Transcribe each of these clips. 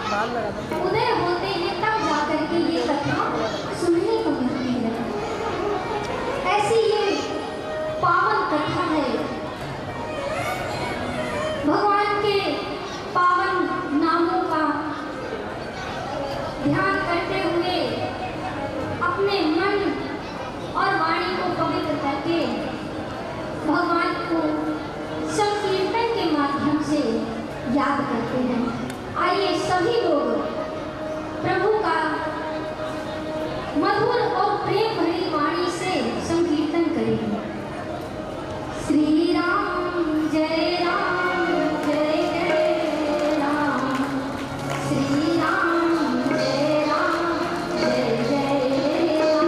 उदय होते हैं तब जाकर के ये कथा सुनने को मिलती है। ऐसी ये पावन कथा है। भगवान के पावन नामों का ध्यान करते हुए अपने मन और वाणी को पवित्र करके भगवान को संकीर्तन के माध्यम से याद करते हैं। आइए सभी लोग प्रभु का मधुर और प्रेम भरी वाणी से संकीर्तन करेंगे। श्री राम जय राम जय जय राम, श्री राम जय राम जय जय राम,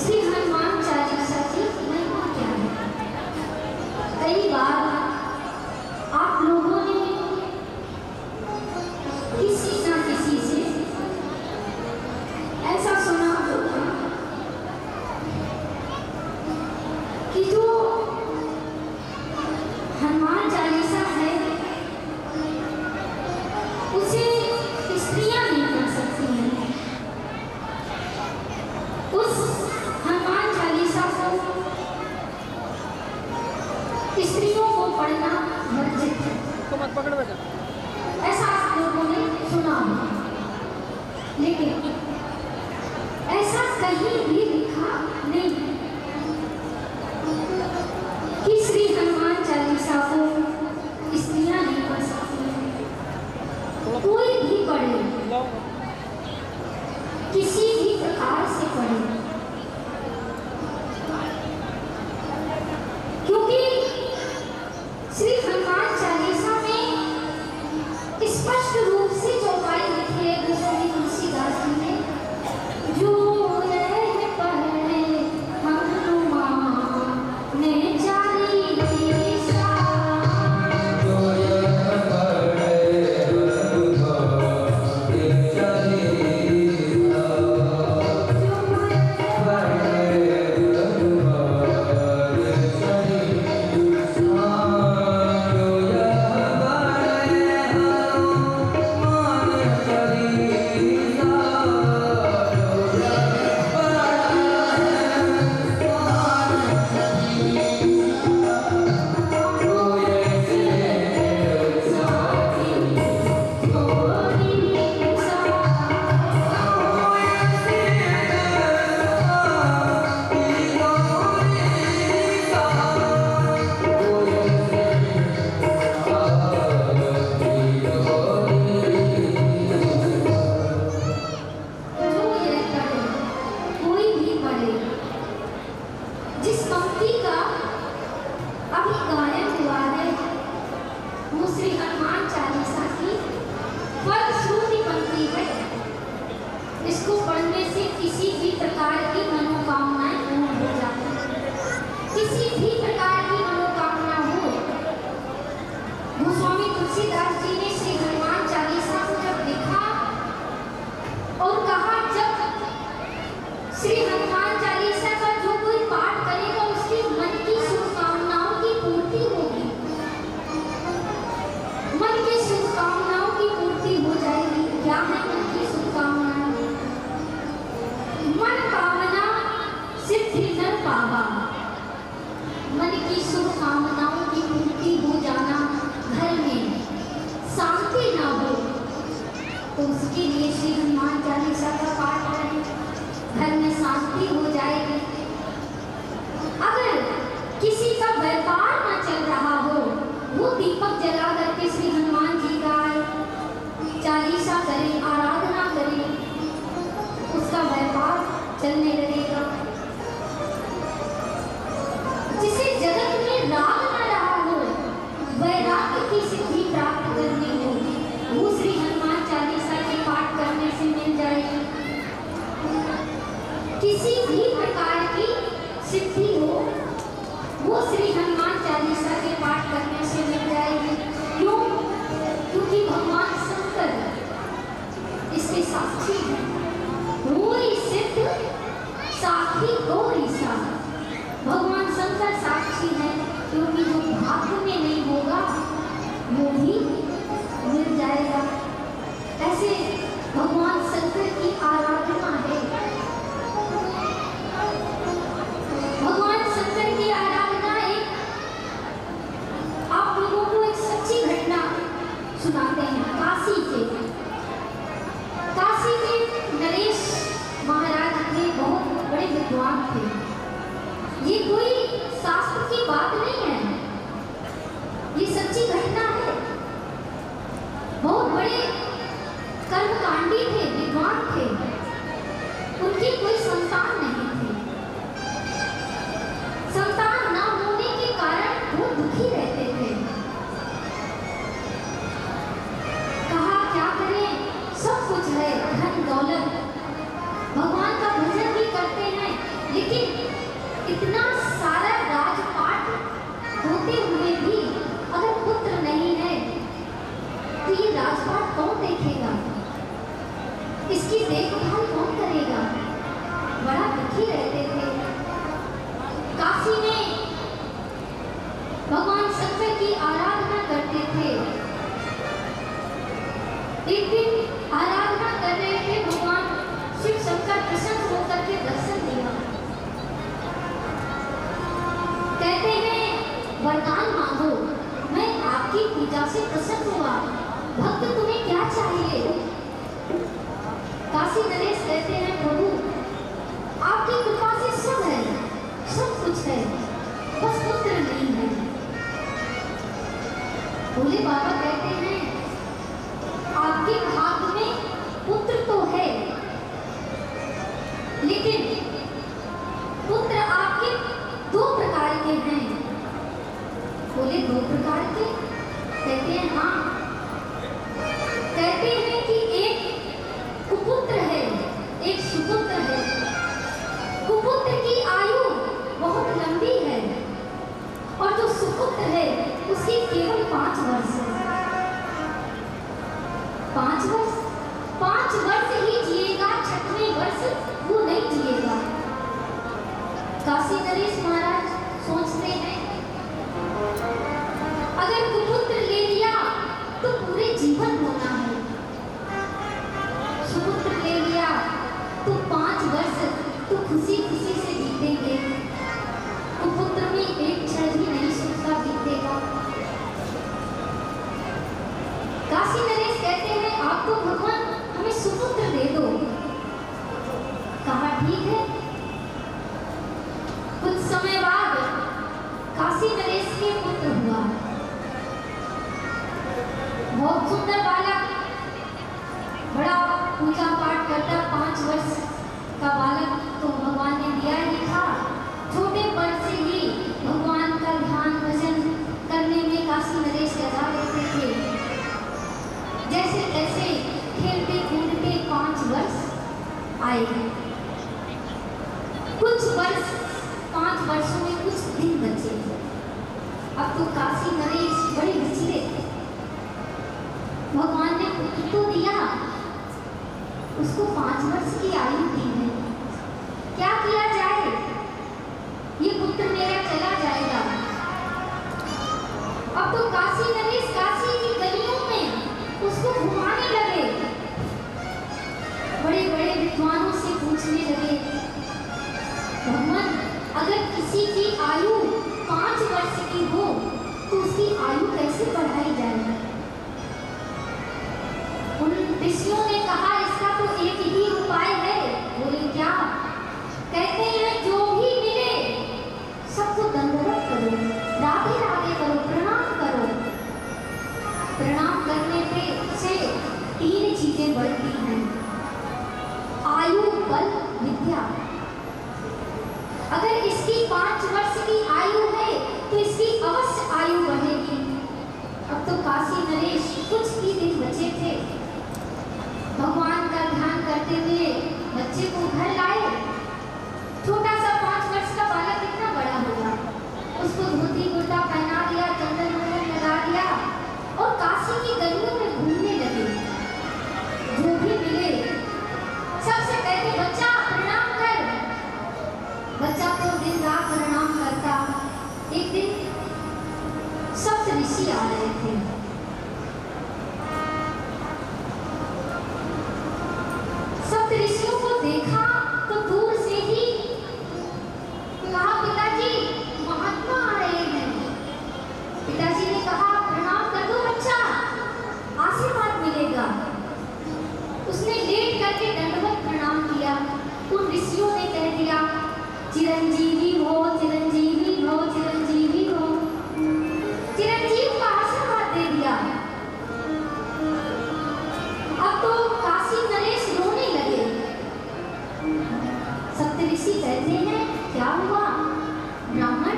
श्री हनुमान चालीसा की महिमा क्या है? कई बार आप लोगों ने किसी ना किसी से ऐसा सुना होगा कि जो हनुमान चालीसा है उसे स्त्रियां नहीं पढ़ सकती हैं। उस हनुमान चालीसा को स्त्रियों को पढ़ना वर्जित है। तो मत पकड़ बेटा। ऐसा आप लोगों ने सुना होगा, लेकिन ऐसा कहीं भी लिखा नहीं कि श्री हनुमान चालीसा को स्त्रियां नहीं पढ़ सकती हैं। कोई भी पढ़े, किसी भी प्रकार से पढ़े, क्योंकि श्री हनुमान चालीसा में स्पष्ट रूप से चौपाई लिखी है गोस्वामी तुलसीदास जी ने, जो रह पढ़े हनुमान ने चालीसा। जिस पंक्ति का अभी गायन हुआ है वो श्री हनुमान चालीसा की फलश्रुति पंक्ति है। इसको पढ़ने से किसी भी प्रकार की मनोकामनाएं पूर्ण हो जाती हैं। किसी भी प्रकार की मनोकामना हो, गोस्वामी तुलसीदास जी ने श्री हनुमान चालीसा को जब लिखा और कहा जब श्री हनुमान चालीसा का जो कोई पाठ करेगा उसकी मन की शुभकामनाओं की पूर्ति होगी, मन की शुभकामनाओं की पूर्ति हो जाएगी। क्या है मन की शुभकामनाएं? मन कामना सिद्धि न पावा, मन की शुभकामनाओं की पूर्ति हो जाना, घर में शांति ना हो तो उसके लिए श्री हनुमान चालीसा का पाठ करें, घर में शांति हो जाएगी। अगर किसी का व्यापार न चल रहा हो, वो दीपक जला करके श्री हनुमान जी का चालीसा करे, आराधना करे, उसका व्यापार चलने लगेगा। जिसे जगत में राग न रहा हो, वैराग्य की सिद्धि प्राप्त करनी हो, वो श्री हनुमान चालीसा के पाठ करने से मिल जाएगी। किसी भी प्रकार की सिद्धि हो वो श्री हनुमान चालीसा के पाठ करने से मिल जाएगी। क्यों? क्योंकि भगवान शंकर इसके साक्षी हैं। वो ही सिद्ध साक्षी दो ईसा, भगवान शंकर साक्षी है, क्योंकि जो भाग्य में नहीं होगा वो भी मिल जाएगा। ऐसे भगवान शंकर की आराधना है। भगवान शंकर की आराधना एक आप लोगों को एक सच्ची घटना सुनाते हैं। काशी के नरेश महाराज थे, बहुत बड़े विद्वान थे। ये कोई शास्त्र की बात नहीं है, ये सच्ची घटना है। बहुत बड़े कर्मकांडी थे, विद्वान थे, उनकी कोई संतान नहीं थी। संतान न होने के कारण वो दुखी रहते थे। कहा क्या करें, सब कुछ है, धन दौलत, भगवान का भजन भी करते हैं, लेकिन पूजा से प्रसन्न हुआ। भक्त तुम्हें क्या चाहिए? काशी नरेश कहते हैं प्रभु आपकी कृपा से सब है, सब कुछ है, बस पुत्र नहीं है। भोले बाबा कहते हैं आपके भाग्य में पुत्र तो है, लेकिन पुत्र आपके दो प्रकार के हैं। बोले दो प्रकार के? कहते हैं हाँ। कहते हैं कि एक कुपुत्र है, एक सुपुत्र है। कुपुत्र की आयु बहुत लंबी है और जो सुपुत्र है उसकी केवल 5 वर्ष है। 5 वर्ष? 5 वर्ष ही जिएगा, 6वें वर्ष वो नहीं जिएगा। काशी नरेश महाराज सोचते हैं अगर कुपुत्र ले लिया तो पूरे जीवन होना है, सुपुत्र ले लिया तो 5 वर्ष तो खुशी खुशी से बीतेंगे, कुपुत्र में एक क्षण भी नहीं सुख का बीतेगा। काशी नरेश कहते हैं आपको भगवान हमें सुपुत्र दे दो। कहा ठीक है। कुछ समय बाद काशी नरेश के पुत्र हुआ। बहुत सुंदर बालक, बड़ा पूजा पाठ करता, 5 वर्ष का बालक तो भगवान ने दिया ही था। छोटे पर से ही भगवान का ध्यान भजन करने में काशी नरेश लगा रहते थे। जैसे तैसे खेलते कूदते 5 वर्ष आए। कुछ वर्ष, 5 वर्षों में कुछ दिन बचे। अब तो काशी नरेश बड़े विचले। भगवान ने पुत्र तो दिया, उसको 5 वर्ष की आयु दी है, क्या किया जाए? ये पुत्र मेरा चला जाएगा। अब तो काशी नरेश काशी की गलियों में उसको घुमाने लगे, बड़े बड़े विद्वानों से पूछने लगे भगवान अगर किसी की आयु 5 वर्ष की हो तो उसकी आयु कैसे बढ़ाई जाए? उन ऋषियों ने कहा इसका तो एक ही उपाय है। बोले क्या? कहते हैं जो भी मिले सबको दंडवत करो, राधे राधे करो, प्रणाम करो। प्रणाम करने पे से 3 चीजें बढ़ती हैं, आयु, बल, विद्या। अगर इसकी 5 वर्ष की आयु है तो इसकी अवश्य आयु बढ़ेगी। अब तो काशी नरेश कुछ ही दिन बचे थे। भगवान का ध्यान करते हुए बच्चे को घर लाए। छोटा सा 5 वर्ष का बालक कितना बड़ा होगा, उसको धोती कुर्ता पहना दिया, चंदन वंदन लगा दिया और काशी की गलियों में घूमने लगे। जो भी मिले सबसे कहते बच्चा प्रणाम कर। बच्चा तो दिन रात प्रणाम करता। एक दिन सप्त ऋषि आ रहे थे। सप्त ऋषियों को देखा तो दूर से ही कहा पिताजी महात्मा आ रहे हैं। पिताजी ने कहा प्रणाम कर दो बच्चा, आशीर्वाद मिलेगा। उसने लेट करके दंडवत प्रणाम किया। उन ऋषियों ने कह दिया चिरंजीवी हो, चिरंजीवी हो, चिरंजीवी हो। चिरंजीव का आशीर्वाद दे दिया। अब तो काशी नरेश रोने लगे। सप्तऋषि कहते हैं क्या हुआ ब्राह्मण,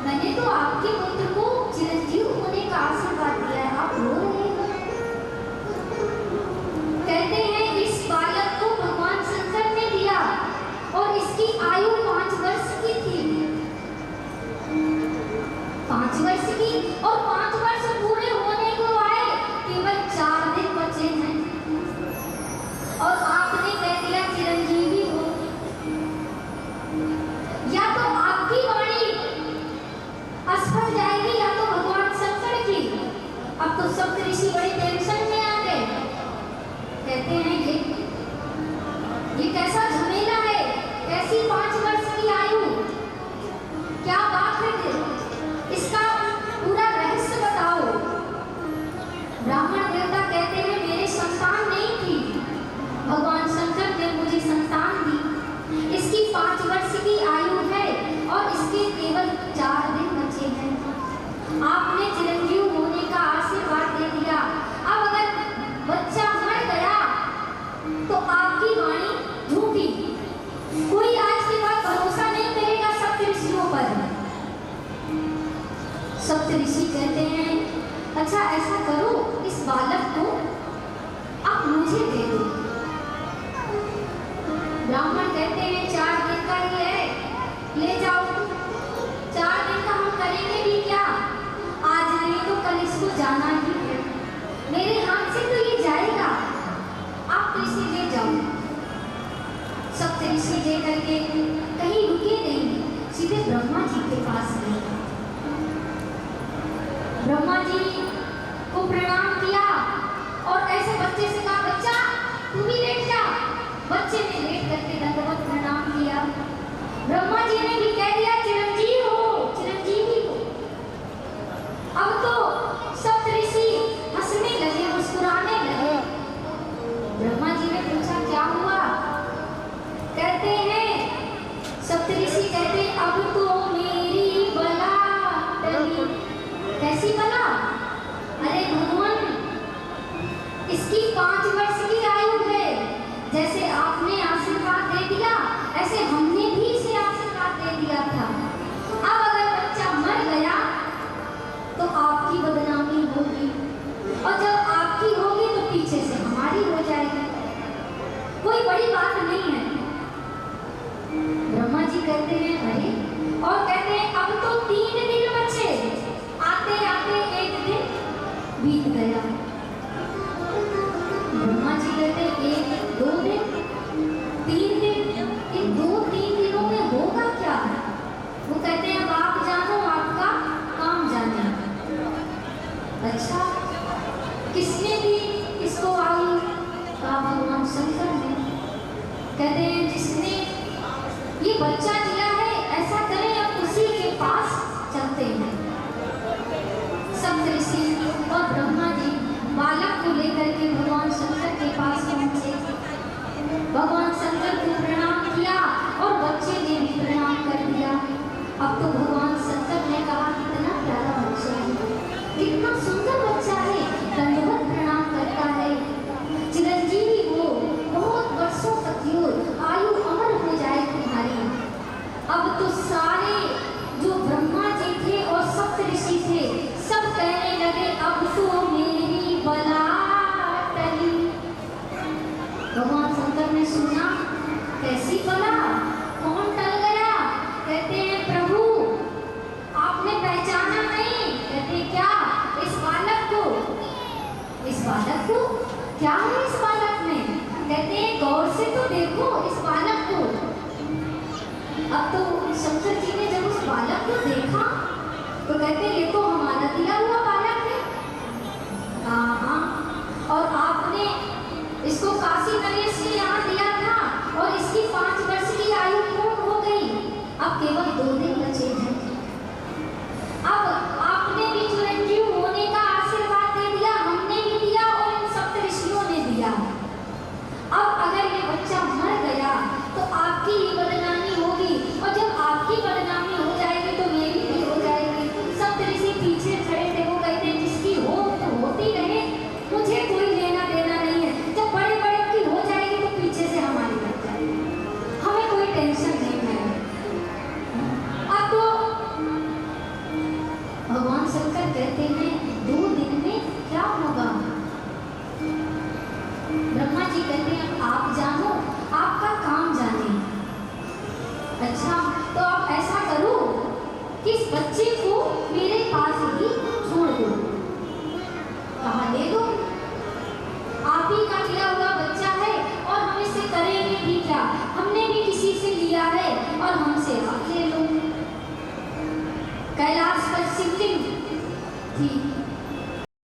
मैंने तो आपके पुत्र को चिरंजीव होने का आशीर्वाद दिया है, आप रो रहे हो। कहते हैं इस बालक को भगवान शंकर ने दिया और इसकी आयु 5 वर्ष की थी। 5 वर्ष की और 5 वर्ष पूरे होने को आए, केवल 4 दिन बचे हैं और आपने कह दिया चिरंजीवी हो। या तो आपकी वाणी असफल जाएगी या तो भगवान शंकर की। अब तो सप्त ऋषि बड़े टेंशन में आ गए। कहते हैं ये कैसा झमेला है, कैसी 5 वर्ष की आयु, क्या बात है? इसका पूरा रहस्य 5 वर्ष की आयु है और इसके केवल 4 दिन बचे हैं। आपने चिरंजीव होने का आशीर्वाद दे दिया। अब अगर बच्चा मर गया तो आपकी वाणी झूठी। कोई आज के बाद भरोसा नहीं करेगा सप्तऋषियों पर। सप्तऋषि कहते हैं अच्छा ऐसा करो, इस बालक को आप मुझे दे दो। ब्राह्मण कहते हैं 4 दिन का ही है, ले जाओ। 4 दिन का हम करेंगे भी क्या, आज नहीं तो कल इसको जाना ही है। मेरे हाथ से तो ये जाएगा, आप तो इसे ले जाओ। सप्तऋषि ले करके कहीं रुके नहीं, सीधे ब्रह्मा जी के पास गए। ब्रह्मा जी को प्रणाम किया और ऐसे बच्चे से कहा बच्चा तू भी लेट जा। बच्चे ने लेट करके दंडवत प्रणाम किया। ब्रह्मा जी ने भी कह दिया चिरंजीव हो, चिरंजीवी हो। अब तो सप्तऋषि हंसने लगे, मुस्कुराने लगे। ब्रह्मा जी ने पूछा क्या हुआ? कहते हैं सप्तऋषि कहते अब तो मेरी बला टली। कैसी बला? अरे भगवान इसकी 5 वर्ष की आयु है। जैसे आपने आशीर्वाद दे दिया ऐसे हमने भी इसे आशीर्वाद दे दिया था। अब अगर बच्चा मर गया तो आपकी बदनामी होगी और जब आपकी होगी तो पीछे से हमारी हो जाएगी। कोई बड़ी बात नहीं है। ब्रह्मा जी कहते हैं अरे, और कहते हैं अब तो 3 दिन बचे। आते आते 1 दिन बीत गया। ब्रह्मा जी कहते 1 2 दिन 3 दिन, इन 2-3 दिनों में होगा क्या? वो कहते हैं अब आप जानो, आपका काम जाने। अच्छा किसने दी इसको आयु? कहा भगवान शंकर ने। कहते हैं जिसने ये बच्चा दिया है ऐसा करें अब उसी के पास चलते हैं। सप्तऋषि और ब्रह्मा जी बालक को लेकर के भगवान शंकर के पास पहुंचे। भगवान शंकर को प्रणाम किया और बच्चे ने भी प्रणाम कर दिया। अब तो भगवान शंकर ने कहा कितना प्यारा बच्चा है, कितना सुंदर बच्चा है, दंडवत प्रणाम करता है। चिरंजीवी हो, बहुत वर्षों तक आयु अमर हो जाए तुम्हारी। अब तो सारे जो ब्रह्मा जी थे और सप्तऋषि थे सब कहने लगे अब तो मेरी बला टली। भगवान शंकर ने सुना कैसी बला, कौन टल गया? कहते हैं प्रभु आपने पहचाना नहीं? कहते क्या? इस बालक को। इस बालक को? क्या है इस बालक में? कहते हैं गौर से तो देखो इस बालक को। अब तो शंकर जी ने जब उस बालक को देखा तो कहते ये तो हमारा दिया हुआ बालक है। हाँ, और आपने इसको काशी नरेश ने यहाँ दिया था और इसकी 5 वर्ष की आयु पूर्ण हो गई। अब केवल 2 दिन बचे हैं। अब आपने भी चिरंजीव होने का आशीर्वाद दे दिया, हमने भी दिया और इन सप्तऋषियों ने दिया। अब अगर ये बच्चा मर गया तो आपकी ही बदनामी होगी और जब आपकी बदनामी हो जाएगी तो मेरी भी हो जाएगी। सप्तऋषि पीछे खड़े थे, वो कहते हैं जिसकी हो तो होती रहे, मुझे कोई लेना देना नहीं है। जब बड़े बड़े की हो जाएगी तो पीछे से हमारी लग जाएगी, हमें कोई टेंशन नहीं है। अब तो भगवान शंकर कहते हैं 2 दिन में क्या होगा? ब्रह्मा जी कहते हैं आप जानो, आपका काम जाने। अच्छा तो आप ऐसा करो कि इस बच्चे को मेरे पास ही